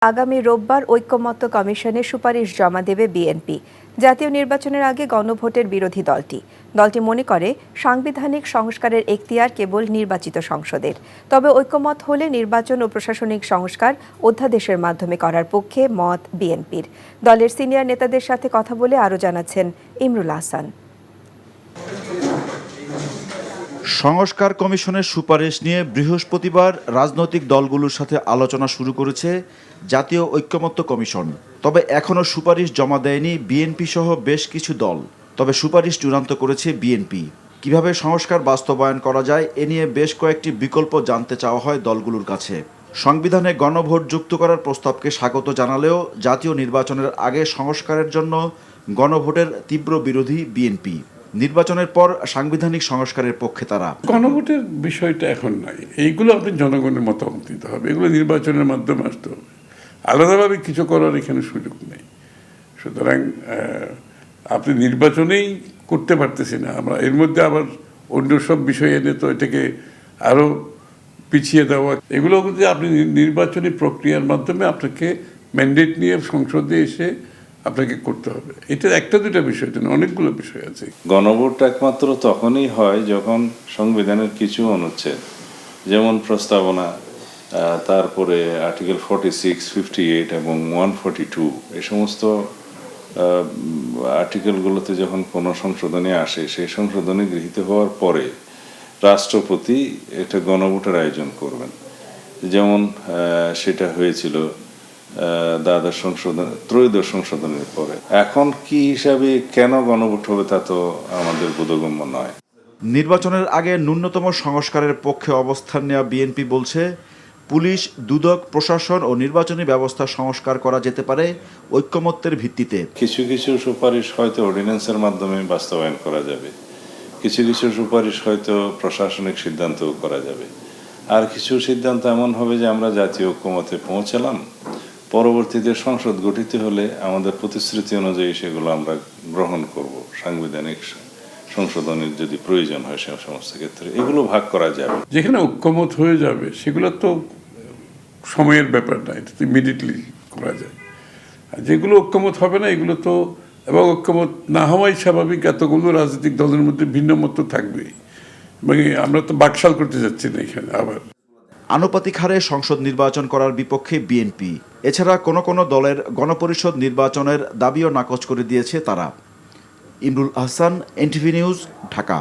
আগামী রোববার ঐকমত্য কমিশনে সুপারিশ জমা দেবে বিএনপি। জাতীয় নির্বাচনের আগে গণভোটের বিরোধী দলটি মনে করে সাংবিধানিক সংস্কারের এখতিয়ার কেবল নির্বাচিত সংসদের। তবে ঐকমত হলে নির্বাচন ও প্রশাসনিক সংস্কার অধ্যাদেশের মাধ্যমে করার পক্ষে মত বিএনপির। দলের সিনিয়র নেতাদের সাথে কথা বলে আরও জানাচ্ছেন ইমরুল আহসান। সংস্কার কমিশনের সুপারিশ নিয়ে বৃহস্পতিবার রাজনৈতিক দলগুলোর সাথে আলোচনা শুরু করেছে জাতীয় ঐকমত্য কমিশন। তবে এখনও সুপারিশ জমা দেয়নি বিএনপি সহ বেশ কিছু দল। তবে সুপারিশ চূড়ান্ত করেছে বিএনপি। কিভাবে সংস্কার বাস্তবায়ন করা যায় এ নিয়ে বেশ কয়েকটি বিকল্প জানতে চাওয়া হয় দলগুলোর কাছে। সংবিধানে গণভোট যুক্ত করার প্রস্তাবকে স্বাগত জানালেও জাতীয় নির্বাচনের আগে সংস্কারের জন্য গণভোটের তীব্র বিরোধী বিএনপি। নির্বাচনের পর সাংবিধানিক সংস্কারের পক্ষে তারা। গণভোটের বিষয়টা এখন নাই, এইগুলো আপনি জনগণের মতামত দিতে হবে, এগুলো নির্বাচনের মাধ্যমে আসতে হবে। আলাদাভাবে কিছু করার এখানে সুযোগ নেই। সুতরাং আপনি নির্বাচনেই করতে পারতেছি না আমরা, এর মধ্যে আবার অন্য সব বিষয় এনে তো এটাকে আরও পিছিয়ে দেওয়া, এগুলো যদি আপনি নির্বাচনী প্রক্রিয়ার মাধ্যমে আপনাকে ম্যান্ডেট নিয়ে সংসদে এসে আপনাকে করতে হবে। এটা একটা দুটা বিষয় না, অনেকগুলো বিষয় আছে। গণভোট একমাত্র তখনই হয় যখন সংবিধানের কিছু অনুচ্ছেদ, যেমন প্রস্তাবনা, তারপরে আর্টিকেল 46, 58 এবং 142 এই সমস্ত আর্টিকেলগুলোতে যখন কোনো সংশোধনী আসে, সেই সংশোধনী গৃহীত হওয়ার পরে রাষ্ট্রপতি একটা গণভোটের আয়োজন করবেন। যেমন সেটা হয়েছিল ত্রয়োদশ সংশোধনের পরে। এখন কি হিসাবে কেন গণভোট হবে তা তো আমাদের বোধগম্য নয়। নির্বাচনের আগে ন্যূনতম সংস্কারের পক্ষে অবস্থান নেওয়া বিএনপি বলছে, পুলিশ, দুদক, প্রশাসন ও নির্বাচনী ব্যবস্থা সংস্কার করা যেতে পারে ঐকমত্যের ভিত্তিতে। কিছু কিছু সুপারিশ হয়তো অর্ডিন্যান্সের মাধ্যমে বাস্তবায়ন করা যাবে, কিছু কিছু সুপারিশ হয়তো প্রশাসনিক সিদ্ধান্তও করা যাবে, আর কিছু সিদ্ধান্ত এমন হবে যে আমরা জাতীয় ঐকমত্যে পৌঁছালাম, পরবর্তীতে সংসদ গঠিত হলে আমাদের প্রতিশ্রুতি অনুযায়ী সেগুলো আমরা গ্রহণ করব। সাংবিধানিক সংশোধনের যদি প্রয়োজন হয় সে সমস্ত ক্ষেত্রে এগুলো ভাগ করা যাবে। যেখানে ঐকমত হয়ে যাবে সেগুলো তো সময়ের ব্যাপার না, এটা তো ইমিডিয়েটলি করা যায়। আর যেগুলো ঐকমত হবে না এগুলো তো, এবং ঐকমত না হওয়াই স্বাভাবিক, এতগুলো রাজনৈতিক দলের মধ্যে ভিন্ন মত থাকবেই। এবং আমরা তো বাকশাল করতে যাচ্ছি না এখানে আবার। আনুপাতিক হারে সংসদ নির্বাচন করার বিপক্ষে বিএনপি। এছাড়া কোনো দলের গণপরিষদ নির্বাচনের দাবিও নাকচ করে দিয়েছে তারা। Imrul Ahsan, NTV news, Dhaka.